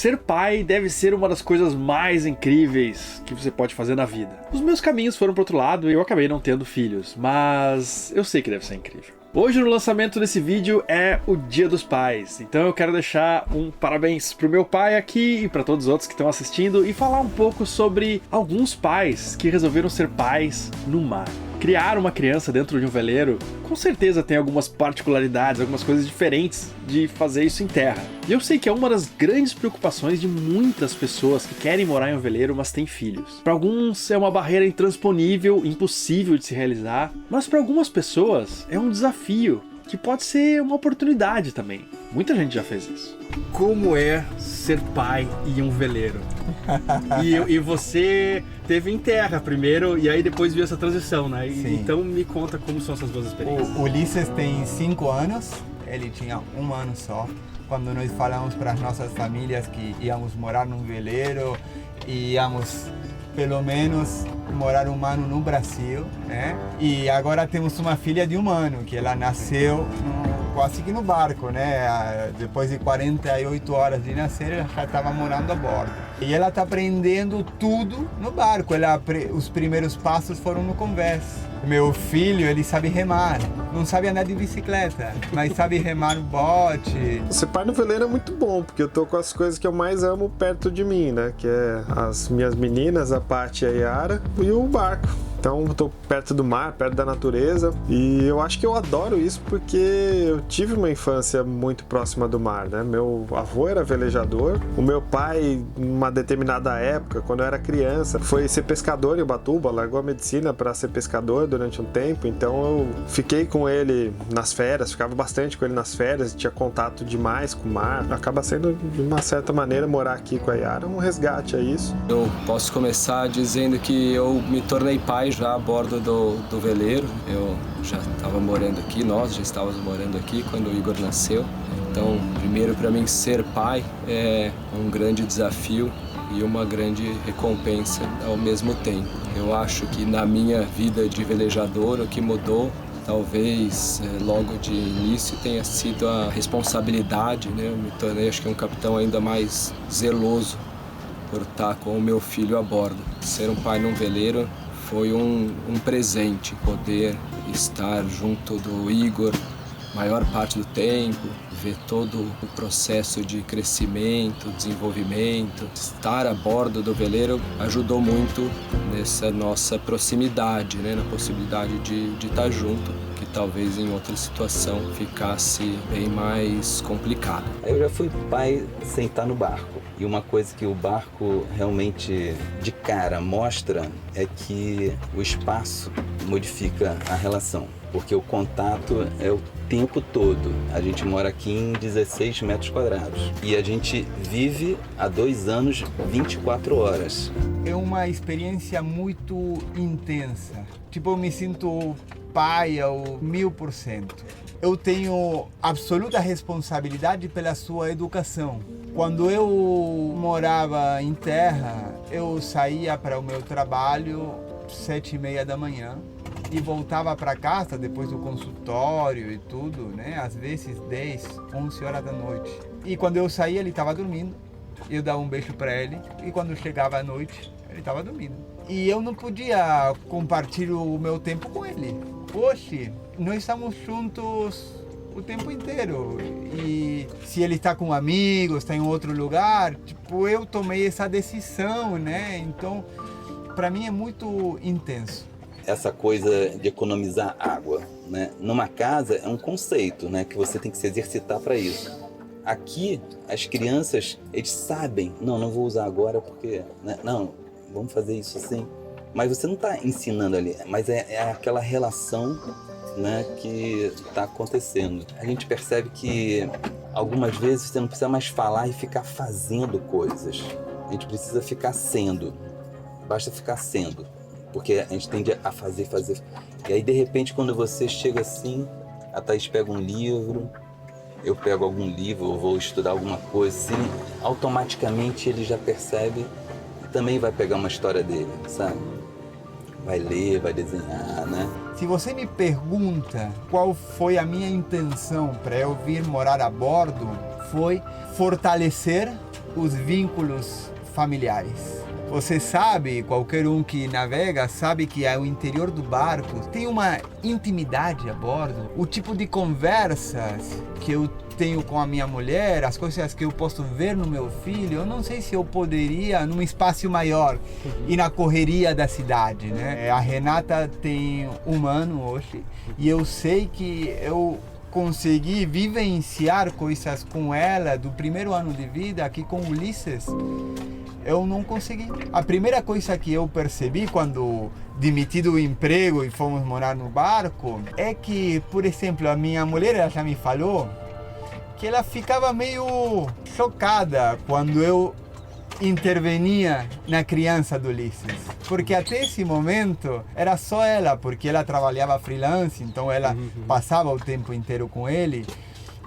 ser pai deve ser uma das coisas mais incríveis que você pode fazer na vida. Os meus caminhos foram pro outro lado e eu acabei não tendo filhos, mas eu sei que deve ser incrível. Hoje no lançamento desse vídeo é o Dia dos Pais, então eu quero deixar um parabéns pro meu pai aqui e para todos os outros que estão assistindo e falar um pouco sobre alguns pais que resolveram ser pais no mar. Criar uma criança dentro de um veleiro com certeza tem algumas particularidades, algumas coisas diferentes de fazer isso em terra. E eu sei que é uma das grandes preocupações de muitas pessoas que querem morar em um veleiro, mas têm filhos. Para alguns é uma barreira intransponível, impossível de se realizar, mas para algumas pessoas é um desafio que pode ser uma oportunidade também. Muita gente já fez isso. Como é ser pai em um veleiro? E você teve em terra primeiro e aí depois viu essa transição, né? Então me conta como são essas duas experiências. O Ulisses tem 5 anos, ele tinha 1 ano só. Quando nós falamos para as nossas famílias que íamos morar num veleiro e íamos pelo menos morar 1 ano no Brasil, né? E agora temos uma filha de 1 ano, que ela nasceu quase que no barco, né? Depois de 48 horas de nascer, ela já estava morando a bordo. E ela está aprendendo tudo no barco. Os primeiros passos foram no convés. Meu filho, ele sabe remar. Não sabe andar de bicicleta, mas sabe remar o bote. Ser pai no veleiro é muito bom, porque eu tô com as coisas que eu mais amo perto de mim, né? Que é as minhas meninas, a Paty e a Yara, e o barco. Então eu tô perto do mar, perto da natureza, e eu acho que eu adoro isso porque eu tive uma infância muito próxima do mar, né? Meu avô era velejador, o meu pai, numa determinada época, quando eu era criança, foi ser pescador em Ubatuba, largou a medicina para ser pescador durante um tempo, então eu fiquei com ele nas férias, ficava bastante com ele nas férias, tinha contato demais com o mar. Acaba sendo, de uma certa maneira, morar aqui com a Yara um resgate a isso. Eu posso começar dizendo que eu me tornei pai já a bordo do veleiro. Eu já estava morando aqui, nós já estávamos morando aqui quando o Igor nasceu. Então, primeiro, para mim, ser pai é um grande desafio e uma grande recompensa ao mesmo tempo. Eu acho que na minha vida de velejador o que mudou talvez logo de início tenha sido a responsabilidade, né? Eu me tornei, acho que um capitão ainda mais zeloso por estar com o meu filho a bordo. Ser um pai num veleiro foi um presente, poder estar junto do Igor maior parte do tempo, ver todo o processo de crescimento, desenvolvimento. Estar a bordo do veleiro ajudou muito nessa nossa proximidade, né? Na possibilidade de estar junto, que talvez em outra situação ficasse bem mais complicado. Eu já fui pai sem estar no barco. E uma coisa que o barco realmente de cara mostra é que o espaço modifica a relação, porque o contato é o tempo todo. A gente mora aqui em 16 metros quadrados e a gente vive há 2 anos 24 horas. É uma experiência muito intensa. Tipo, eu me sinto pai ao 1000%. Eu tenho absoluta responsabilidade pela sua educação. Quando eu morava em terra, eu saía para o meu trabalho 7h30 da manhã e voltava para casa depois do consultório e tudo, né? Às vezes 10, 11 horas da noite. E quando eu saía, ele estava dormindo. Eu dava um beijo para ele e quando chegava a noite, ele estava dormindo. E eu não podia compartilhar o meu tempo com ele. Poxa, nós estamos juntos o tempo inteiro. E se ele está com amigos, está em outro lugar, tipo, eu tomei essa decisão, né? Então, para mim é muito intenso. Essa coisa de economizar água, né? Numa casa é um conceito, né? Que você tem que se exercitar para isso. Aqui, as crianças, eles sabem, não vou usar agora porque, né? Não, vamos fazer isso assim. Mas você não está ensinando ali, mas é aquela relação, né, que está acontecendo. A gente percebe que algumas vezes você não precisa mais falar e ficar fazendo coisas. A gente precisa ficar sendo. Basta ficar sendo. Porque a gente tende a fazer. E aí, de repente, quando você chega assim, a Thaís pega um livro, eu pego algum livro, ou vou estudar alguma coisa assim, automaticamente ele já percebe e também vai pegar uma história dele, sabe? Vai ler, vai desenhar, né? Se você me pergunta qual foi a minha intenção para eu vir morar a bordo, foi fortalecer os vínculos familiares. Você sabe, qualquer um que navega sabe que ao interior do barco tem uma intimidade a bordo. O tipo de conversas que eu tenho com a minha mulher, as coisas que eu posso ver no meu filho, eu não sei se eu poderia num espaço maior e na correria da cidade, né? A Renata tem 1 ano hoje e eu sei que eu consegui vivenciar coisas com ela do primeiro ano de vida aqui com Ulisses. Eu não consegui. A primeira coisa que eu percebi quando demiti do emprego e fomos morar no barco é que, por exemplo, a minha mulher ela já me falou que ela ficava meio chocada quando eu intervenia na criança do Ulisses. Porque até esse momento era só ela, porque ela trabalhava freelance, então ela passava o tempo inteiro com ele.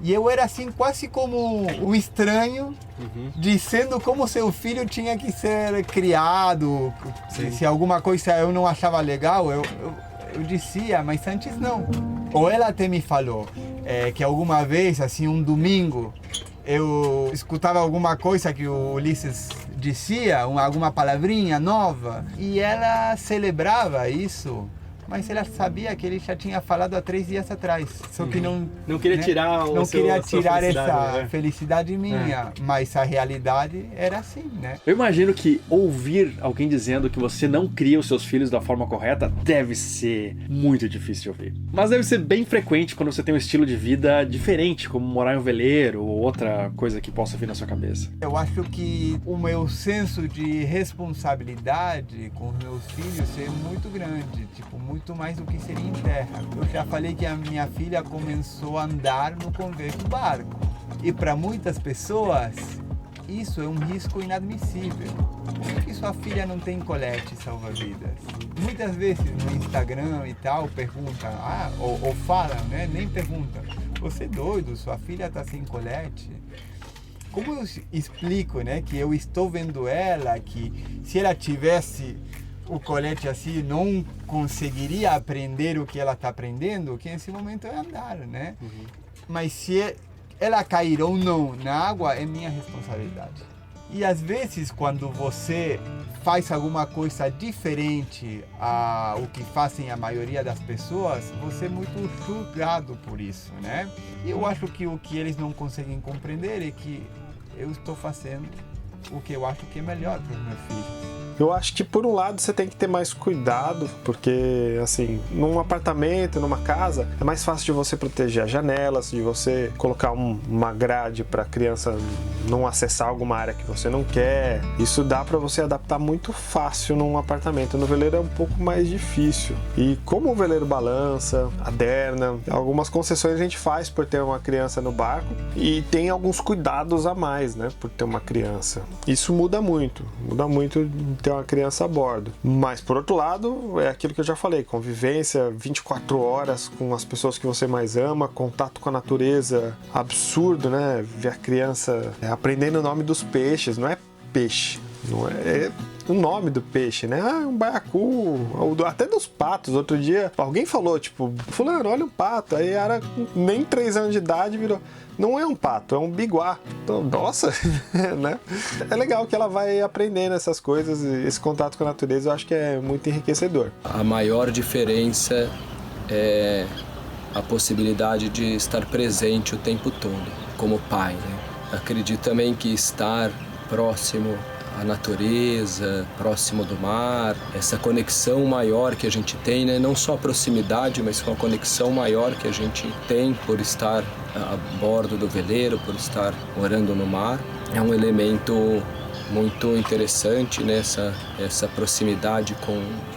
E eu era assim quase como um estranho, dizendo como seu filho tinha que ser criado. Se alguma coisa eu não achava legal, eu dizia, mas antes não. Ou ela até me falou que alguma vez, assim, um domingo, eu escutava alguma coisa que o Ulisses dizia, alguma palavrinha nova, e ela celebrava isso. Mas ela sabia que ele já tinha falado há 3 dias atrás. Só que não queria tirar não queria tirar essa né? felicidade minha. Mas a realidade era assim, né? Eu imagino que ouvir alguém dizendo que você não cria os seus filhos da forma correta deve ser muito difícil de ouvir. Mas deve ser bem frequente quando você tem um estilo de vida diferente, como morar em um veleiro ou outra coisa que possa vir na sua cabeça. Eu acho que o meu senso de responsabilidade com os meus filhos é muito grande. Tipo, muito mais do que seria em terra. Eu já falei que a minha filha começou a andar no convés do barco. E para muitas pessoas, isso é um risco inadmissível. Por que sua filha não tem colete salva-vidas? Muitas vezes no Instagram e tal perguntam, ou falam, né? Nem perguntam. Você é doido? Sua filha está sem colete? Como eu explico, né? Que eu estou vendo ela, que se ela tivesse o colete assim, não conseguiria aprender o que ela está aprendendo, que nesse momento é andar, né? Mas se ela cair ou não na água, é minha responsabilidade. E às vezes, quando você faz alguma coisa diferente ao que fazem a maioria das pessoas, você é muito julgado por isso, né? E eu acho que o que eles não conseguem compreender é que eu estou fazendo o que eu acho que é melhor para os meus filhos. Eu acho que por um lado você tem que ter mais cuidado, porque assim, num apartamento, numa casa, é mais fácil de você proteger as janelas, de você colocar uma grade para a criança não acessar alguma área que você não quer. Isso dá para você adaptar muito fácil num apartamento. No veleiro é um pouco mais difícil. E como o veleiro balança, aderna, algumas concessões a gente faz por ter uma criança no barco e tem alguns cuidados a mais, né, por ter uma criança. Isso muda muito ter uma criança a bordo. Mas, por outro lado, é aquilo que eu já falei, convivência 24 horas com as pessoas que você mais ama, contato com a natureza absurdo, né? Ver a criança aprendendo o nome dos peixes, não é peixe, não é o nome do peixe, né? Um baiacu, até dos patos. Outro dia, alguém falou, tipo, fulano, olha um pato. Aí era nem 3 anos de idade, virou... Não é um pato, é um biguá. Então, nossa, né? É legal que ela vai aprendendo essas coisas, esse contato com a natureza eu acho que é muito enriquecedor. A maior diferença é a possibilidade de estar presente o tempo todo, como pai, né? Acredito também que estar próximo à natureza, próximo do mar, essa conexão maior que a gente tem, né? Não só a proximidade, mas com a conexão maior que a gente tem por estar a bordo do veleiro, por estar morando no mar, é um elemento muito interessante, né? Essa proximidade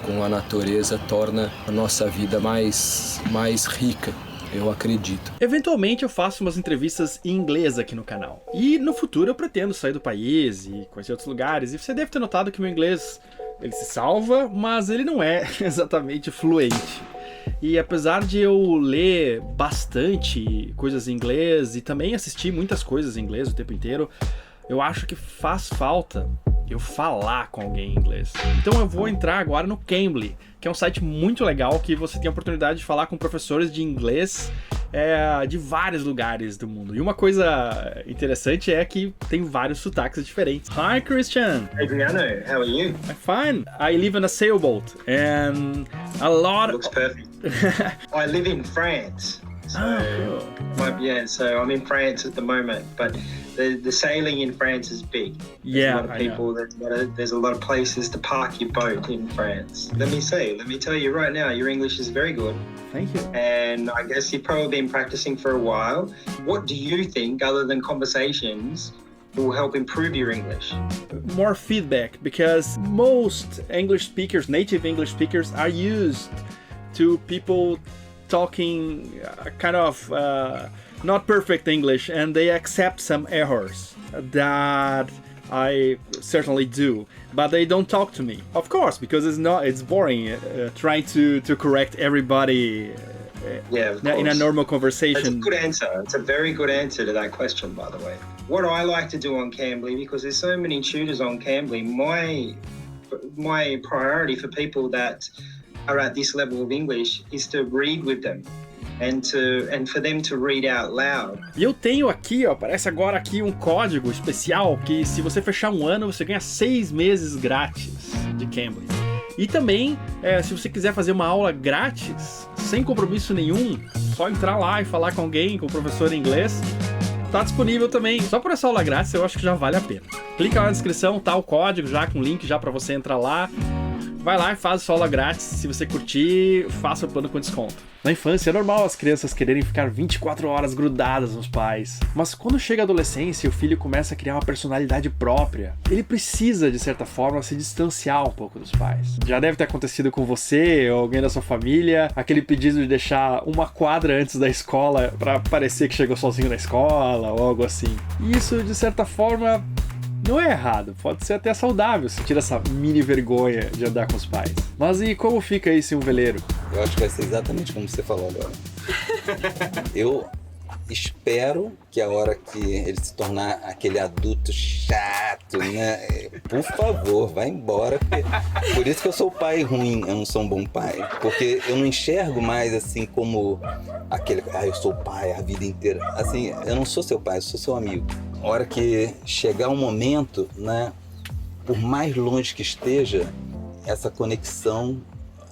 com a natureza torna a nossa vida mais rica. Eu acredito. Eventualmente eu faço umas entrevistas em inglês aqui no canal. E no futuro eu pretendo sair do país e conhecer outros lugares. E você deve ter notado que o meu inglês, ele se salva, mas ele não é exatamente fluente. E apesar de eu ler bastante coisas em inglês e também assistir muitas coisas em inglês o tempo inteiro, eu acho que faz falta eu falar com alguém em inglês. Então eu vou entrar agora no Cambly, que é um site muito legal que você tem a oportunidade de falar com professores de inglês de vários lugares do mundo. E uma coisa interessante é que tem vários sotaques diferentes. Hi, Christian. Adriano, how are you? I'm fine. I live in a sailboat and a lot. Looks perfect. I live in France. So, cool. So I'm in France at the moment, but the sailing in France is big. Yeah, There's a lot of people. There's a lot of places to park your boat in France. Let me tell you right now, your English is very good. Thank you. And I guess you've probably been practicing for a while. What do you think, other than conversations, will help improve your English? More feedback, because most English speakers, native English speakers, are used to people talking kind of not perfect English, and they accept some errors that I certainly do, but they don't talk to me, of course, because it's boring trying to correct everybody in a normal conversation. That's a good answer. It's a very good answer to that question, by the way. What I like to do on Cambly, because there's so many tutors on Cambly, my priority for people that are at this level of English is to read with them and for them to read out loud. E eu tenho aqui, aparece agora aqui um código especial que se você fechar um ano, você ganha 6 meses grátis de Cambly. E também, se você quiser fazer uma aula grátis, sem compromisso nenhum, só entrar lá e falar com alguém, com o professor em inglês, tá disponível também. Só por essa aula grátis eu acho que já vale a pena. Clica lá na descrição, tá o código já com o link já para você entrar lá. Vai lá e faz sua aula grátis. Se você curtir, faça o plano com desconto. Na infância é normal as crianças quererem ficar 24 horas grudadas nos pais. Mas quando chega a adolescência e o filho começa a criar uma personalidade própria, ele precisa, de certa forma, se distanciar um pouco dos pais. Já deve ter acontecido com você ou alguém da sua família, aquele pedido de deixar uma quadra antes da escola pra parecer que chegou sozinho na escola ou algo assim. E isso, de certa forma, não é errado, pode ser até saudável sentir essa mini vergonha de andar com os pais. Mas e como fica isso em um veleiro? Eu acho que vai ser exatamente como você falou agora. Eu espero que a hora que ele se tornar aquele adulto chato, né? Por favor, vai embora. Por isso que eu sou pai ruim, eu não sou um bom pai. Porque eu não enxergo mais assim como aquele... eu sou pai a vida inteira. Assim, eu não sou seu pai, eu sou seu amigo. A hora que chegar um momento, né? Por mais longe que esteja, essa conexão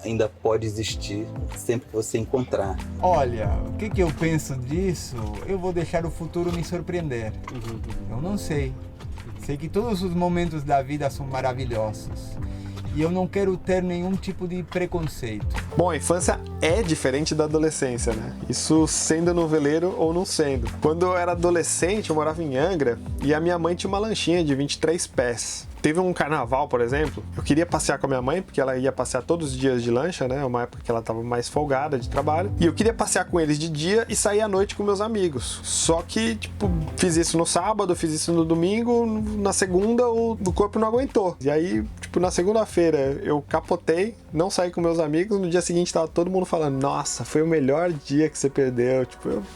ainda pode existir sempre que você encontrar. Olha, o que eu penso disso? Eu vou deixar o futuro me surpreender. Eu não sei. Sei que todos os momentos da vida são maravilhosos. E eu não quero ter nenhum tipo de preconceito. Bom, a infância é diferente da adolescência, né? Isso sendo no veleiro ou não sendo. Quando eu era adolescente, eu morava em Angra e a minha mãe tinha uma lanchinha de 23 pés. Teve um carnaval, por exemplo, eu queria passear com a minha mãe, porque ela ia passear todos os dias de lancha, né? Uma época que ela estava mais folgada de trabalho. E eu queria passear com eles de dia e sair à noite com meus amigos. Só que, fiz isso no sábado, fiz isso no domingo, na segunda o corpo não aguentou. E aí, na segunda-feira eu capotei, não saí com meus amigos, no dia seguinte tava todo mundo falando, nossa, foi o melhor dia que você perdeu.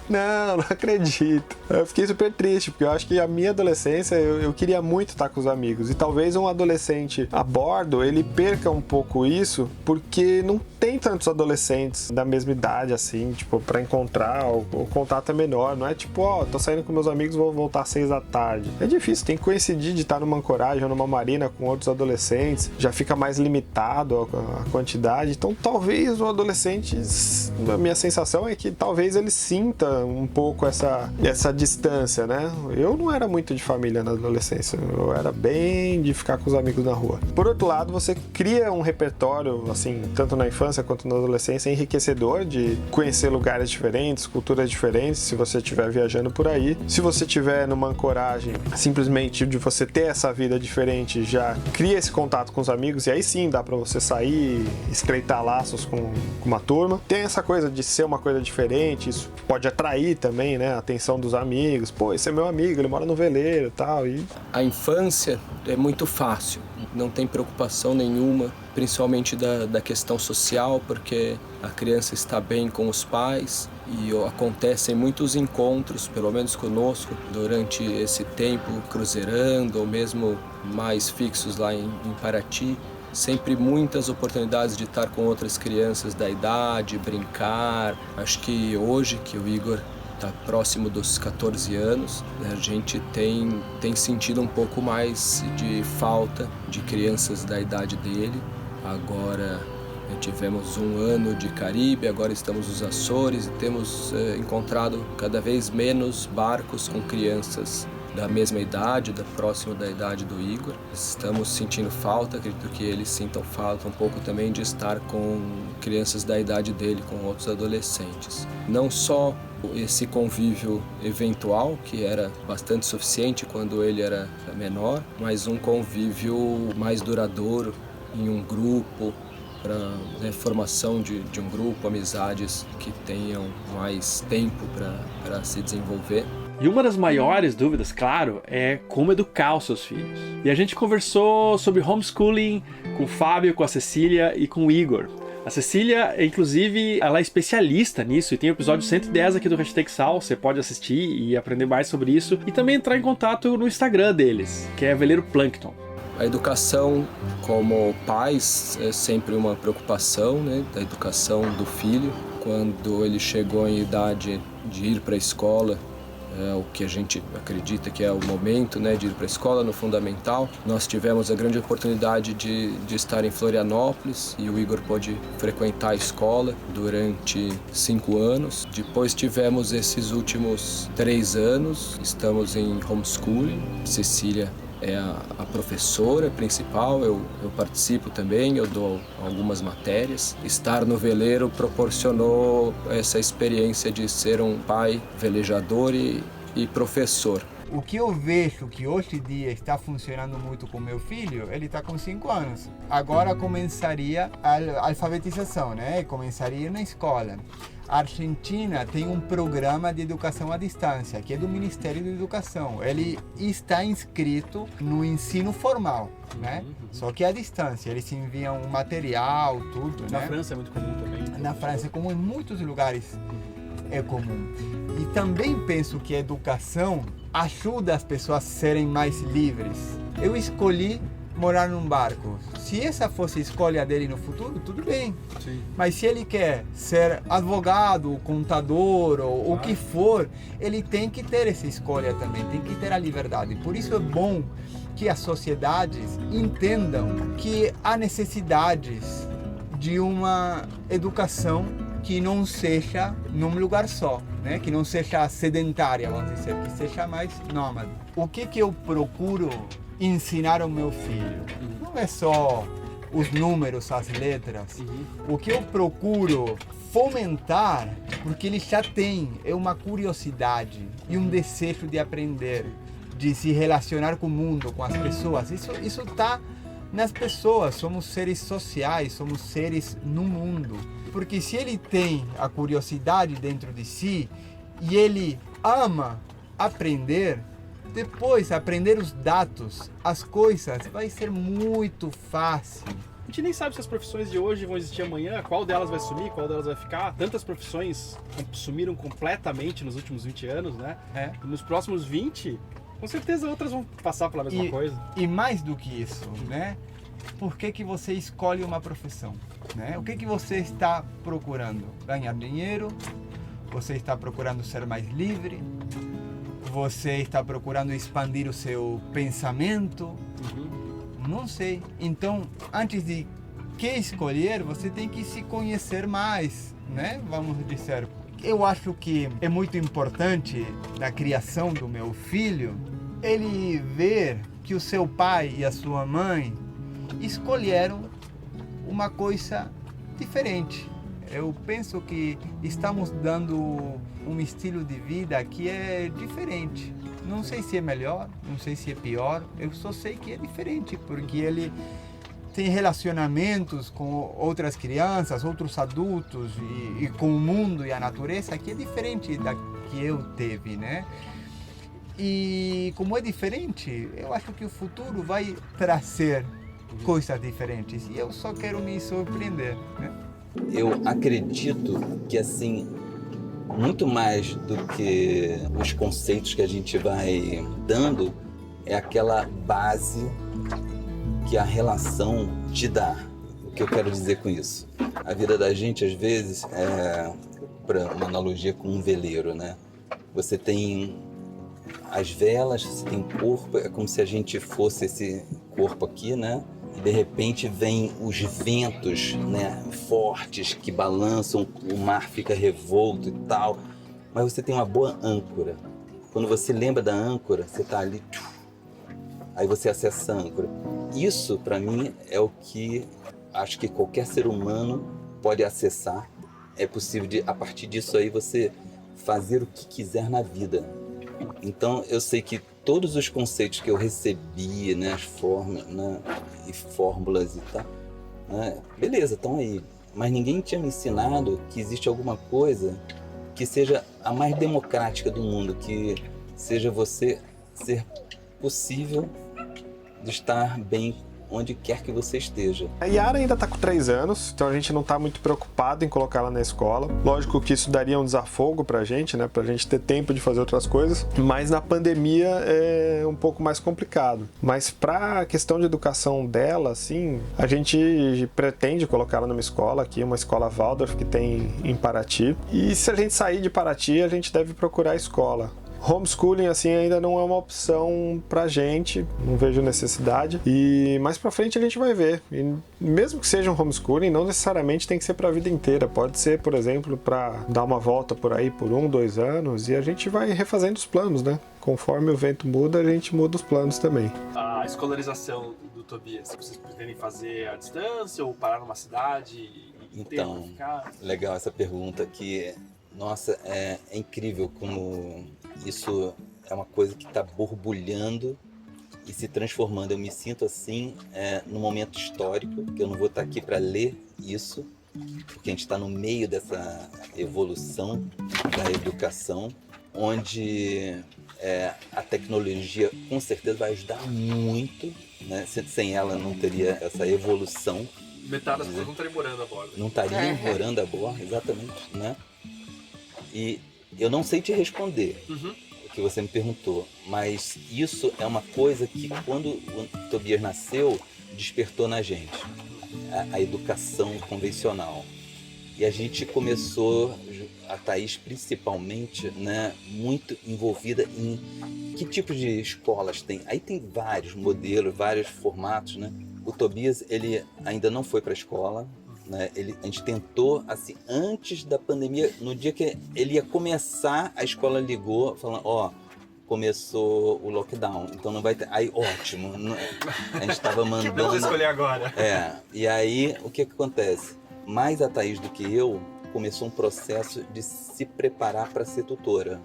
Não acredito. Eu fiquei super triste, porque eu acho que a minha adolescência, eu queria muito estar com os amigos. E talvez um adolescente a bordo, ele perca um pouco isso, porque não tem tantos adolescentes da mesma idade, assim, pra encontrar, o contato é menor, não é tô saindo com meus amigos, vou voltar às 6 da tarde. É difícil, tem que coincidir de estar numa ancoragem ou numa marina com outros adolescentes, já fica mais limitado a quantidade, então talvez o adolescente, a minha sensação é que talvez ele sinta um pouco essa distância, né? Eu não era muito de família na adolescência, eu era bem de ficar com os amigos na rua. Por outro lado, você cria um repertório, assim, tanto na infância quanto na adolescência, enriquecedor de conhecer lugares diferentes, culturas diferentes, se você estiver viajando por aí. Se você estiver numa ancoragem, simplesmente de você ter essa vida diferente, já cria esse contato com os amigos e aí sim dá pra você sair, estreitar laços com uma turma. Tem essa coisa de ser uma coisa diferente, isso pode atrair também, né, a atenção dos amigos. Pô, esse é meu amigo, ele mora no veleiro e tal. A infância é muito fácil, não tem preocupação nenhuma, principalmente da questão social, porque a criança está bem com os pais e acontecem muitos encontros, pelo menos conosco, durante esse tempo, cruzeirando ou mesmo mais fixos lá em Paraty. sempre muitas oportunidades de estar com outras crianças da idade, brincar. Acho que hoje que o Igor está próximo dos 14 anos, a gente tem sentido um pouco mais de falta de crianças da idade dele. Agora tivemos um ano de Caribe, agora estamos nos Açores e temos encontrado cada vez menos barcos com crianças da mesma idade, próximo da idade do Igor. Estamos sentindo falta, acredito que eles sintam falta um pouco também de estar com crianças da idade dele, com outros adolescentes. Não só esse convívio eventual, que era bastante suficiente quando ele era menor, mas um convívio mais duradouro em um grupo, para formação de um grupo, amizades que tenham mais tempo para se desenvolver. E uma das maiores dúvidas, claro, é como educar os seus filhos. E a gente conversou sobre homeschooling com o Fábio, com a Cecília e com o Igor. A Cecília, inclusive, ela é especialista nisso e tem o episódio 110 aqui do Hashtag Sal, você pode assistir e aprender mais sobre isso e também entrar em contato no Instagram deles, que é Veleiro Plankton. A educação como pais é sempre uma preocupação, né, da educação do filho. Quando ele chegou em idade de ir para a escola, o que a gente acredita que é o momento, né, de ir para a escola no fundamental. Nós tivemos a grande oportunidade de estar em Florianópolis e o Igor pôde frequentar a escola durante 5 anos. Depois tivemos esses últimos 3 anos, estamos em homeschooling. Cecília é a professora principal, eu participo também, eu dou algumas matérias. Estar no veleiro proporcionou essa experiência de ser um pai velejador e professor. O que eu vejo que hoje em dia está funcionando muito com meu filho, ele está com 5 anos. Agora começaria a alfabetização, né? Começaria na escola. A Argentina tem um programa de educação à distância, que é do Ministério da Educação. Ele está inscrito no ensino formal, né? Só que à distância. Eles enviam material, tudo, Na né? França é muito comum também. Na França é comum, em muitos lugares é comum. E também penso que a educação ajuda as pessoas a serem mais livres. Eu escolhi morar num barco. Se essa fosse a escolha dele no futuro, tudo bem. Sim. Mas se ele quer ser advogado, contador ou o que for, ele tem que ter essa escolha também, tem que ter a liberdade. Por isso é bom que as sociedades entendam que há necessidades de uma educação que não seja num lugar só, né? Que não seja sedentária, vamos dizer, que seja mais nômade. O que eu procuro ensinar ao meu filho? Não é só os números, as letras. O que eu procuro fomentar, porque ele já tem, é uma curiosidade e um desejo de aprender, de se relacionar com o mundo, com as pessoas. Isso está nas pessoas, somos seres sociais, somos seres no mundo. Porque se ele tem a curiosidade dentro de si e ele ama aprender, depois aprender os dados, as coisas, vai ser muito fácil. A gente nem sabe se as profissões de hoje vão existir amanhã, qual delas vai sumir, qual delas vai ficar. Tantas profissões sumiram completamente nos últimos 20 anos, né? E nos próximos 20, com certeza outras vão passar pela mesma coisa. E mais do que isso, né? Por que você escolhe uma profissão? Né? O que você está procurando? Ganhar dinheiro? Você está procurando ser mais livre? Você está procurando expandir o seu pensamento? Não sei. Então, antes de que escolher, você tem que se conhecer mais, né? Vamos dizer. Eu acho que é muito importante na criação do meu filho ele ver que o seu pai e a sua mãe escolheram uma coisa diferente. Eu penso que estamos dando um estilo de vida que é diferente. Não sei se é melhor, não sei se é pior, eu só sei que é diferente, porque ele tem relacionamentos com outras crianças, outros adultos e com o mundo e a natureza que é diferente da que eu teve, né? E como é diferente, eu acho que o futuro vai trazer coisas diferentes e eu só quero me surpreender, né? Eu acredito que, assim, muito mais do que os conceitos que a gente vai dando, é aquela base que a relação te dá. O que eu quero dizer com isso? A vida da gente, às vezes, para uma analogia com um veleiro, né? Você tem as velas, você tem o corpo, é como se a gente fosse esse corpo aqui, né? E de repente vem os ventos, né, fortes que balançam, o mar fica revolto e tal. Mas você tem uma boa âncora. Quando você lembra da âncora, você tá ali, aí você acessa a âncora. Isso, para mim, é o que acho que qualquer ser humano pode acessar. É possível, a partir disso aí, você fazer o que quiser na vida. Então, eu sei que todos os conceitos que eu recebi, né, as formas, né, e fórmulas e tal, né, beleza, estão aí. Mas ninguém tinha me ensinado que existe alguma coisa que seja a mais democrática do mundo, que seja você ser possível de estar bem onde quer que você esteja. A Yara ainda está com 3 anos, então a gente não está muito preocupado em colocar ela na escola. Lógico que isso daria um desafogo pra gente, né? Pra gente ter tempo de fazer outras coisas, mas na pandemia é um pouco mais complicado. Mas pra questão de educação dela, assim, a gente pretende colocar ela numa escola aqui, uma escola Waldorf que tem em Paraty. E se a gente sair de Paraty, a gente deve procurar a escola. Homeschooling, assim, ainda não é uma opção pra gente, não vejo necessidade. E mais pra frente a gente vai ver. E mesmo que seja um homeschooling, não necessariamente tem que ser pra vida inteira. Pode ser, por exemplo, pra dar uma volta por aí por 1, 2 anos e a gente vai refazendo os planos, né? Conforme o vento muda, a gente muda os planos também. A escolarização do Tobias, vocês pretendem fazer à distância ou parar numa cidade e Então, ficar? Legal essa pergunta que, nossa, é incrível como isso é uma coisa que está borbulhando e se transformando. Eu me sinto assim num momento histórico, que eu não vou estar aqui para ler isso, porque a gente está no meio dessa evolução da educação, onde a tecnologia com certeza vai ajudar muito, né? Sem ela não teria essa evolução. Metade das pessoas não estariam morando a bordo. Não estariam morando a bordo, exatamente, né? E eu não sei te responder o que você me perguntou, mas isso é uma coisa que quando o Tobias nasceu, despertou na gente, a educação convencional. E a gente começou, a Thaís principalmente, né, muito envolvida em que tipo de escolas tem. Aí tem vários modelos, vários formatos, né? O Tobias, ele ainda não foi para a escola, né? A gente tentou, assim, antes da pandemia, no dia que ele ia começar, a escola ligou, falando, começou o lockdown, então não vai ter... Aí, ótimo, a gente estava mandando... Que bom escolher agora. E aí, o que acontece? Mais a Thaís do que eu, começou um processo de se preparar para ser tutora.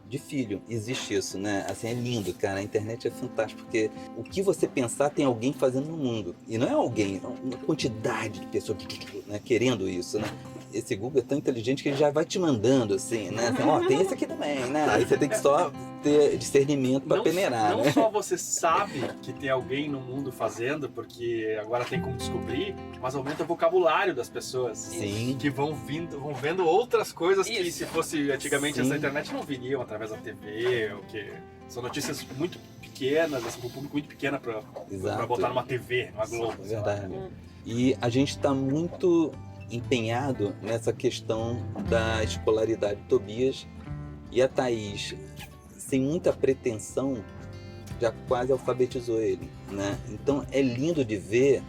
De filho, existe isso, né? Assim, é lindo, cara, a internet é fantástico, porque o que você pensar tem alguém fazendo no mundo, e não é alguém, é uma quantidade de pessoas, né, querendo isso, né? Esse Google é tão inteligente que ele já vai te mandando, assim, né? Assim, tem esse aqui também, né? Aí você tem que só ter discernimento para peneirar, não né? só você sabe que tem alguém no mundo fazendo, porque agora tem como descobrir, mas aumenta o vocabulário das pessoas. Sim. Que vão vendo outras coisas que se fosse antigamente Sim. essa internet não viriam através da TV, ou que são notícias muito pequenas, assim, com um público muito pequeno para botar numa TV, numa Globo. É verdade. E a gente está muito empenhado nessa questão da escolaridade do Tobias, e a Thaís, sem muita pretensão, já quase alfabetizou ele, né? Então é lindo de ver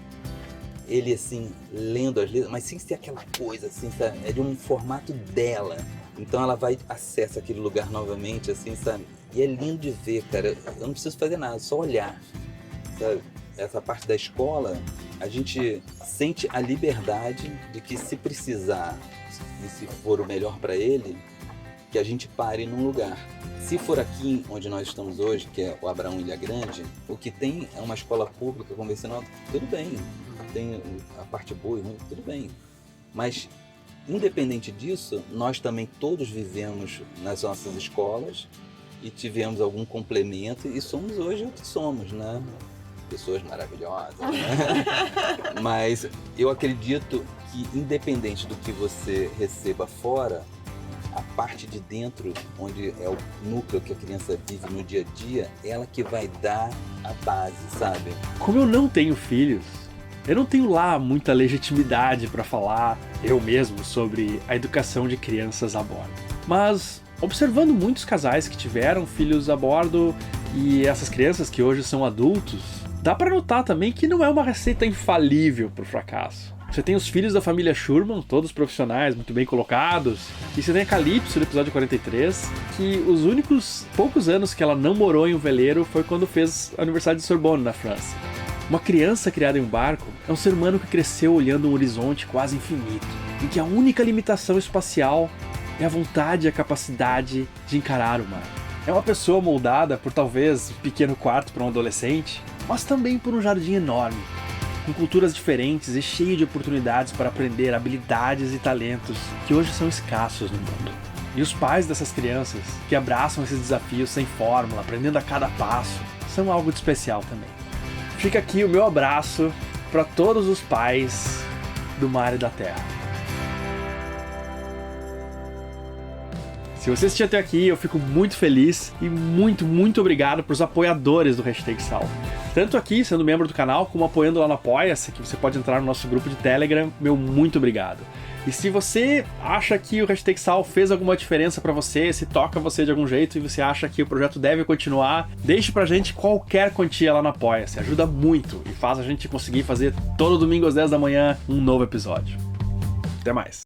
ele assim, lendo as letras, mas sem ser aquela coisa assim, sabe? É de um formato dela. Então ela vai acessa aquele lugar novamente, assim, sabe? E é lindo de ver, cara. Eu não preciso fazer nada, só olhar, sabe? Essa parte da escola, a gente sente a liberdade de que se precisar, e se for o melhor para ele, que a gente pare num lugar. Se for aqui onde nós estamos hoje, que é o Abraão Ilha Grande, o que tem é uma escola pública convencional, tudo bem. Tem a parte boa e ruim, tudo bem. Mas, independente disso, nós também todos vivemos nas nossas escolas e tivemos algum complemento e somos hoje o que somos, né? Pessoas maravilhosas, né? Mas eu acredito que, independente do que você receba fora, a parte de dentro, onde é o núcleo que a criança vive no dia a dia, ela que vai dar a base, sabe? Como eu não tenho filhos, eu não tenho lá muita legitimidade para falar eu mesmo sobre a educação de crianças a bordo. Mas observando muitos casais que tiveram filhos a bordo e essas crianças que hoje são adultos, dá para notar também que não é uma receita infalível para o fracasso. Você tem os filhos da família Schurman, todos profissionais, muito bem colocados. E você tem a Calypso, do episódio 43, que os únicos poucos anos que ela não morou em um veleiro foi quando fez a Universidade de Sorbonne, na França. Uma criança criada em um barco é um ser humano que cresceu olhando um horizonte quase infinito, em que a única limitação espacial é a vontade e a capacidade de encarar o mar. É uma pessoa moldada por talvez um pequeno quarto para um adolescente, mas também por um jardim enorme, com culturas diferentes e cheio de oportunidades para aprender habilidades e talentos que hoje são escassos no mundo. E os pais dessas crianças, que abraçam esses desafios sem fórmula, aprendendo a cada passo, são algo de especial também. Fica aqui o meu abraço para todos os pais do mar e da terra. Se você assistiu até aqui, eu fico muito feliz e muito obrigado para os apoiadores do Hashtag Sal. Tanto aqui, sendo membro do canal, como apoiando lá no Apoia-se, que você pode entrar no nosso grupo de Telegram. Meu muito obrigado. E se você acha que o Hashtag Sal fez alguma diferença para você, se toca você de algum jeito e você acha que o projeto deve continuar, deixe pra gente qualquer quantia lá no Apoia-se. Ajuda muito e faz a gente conseguir fazer todo domingo às 10 da manhã um novo episódio. Até mais.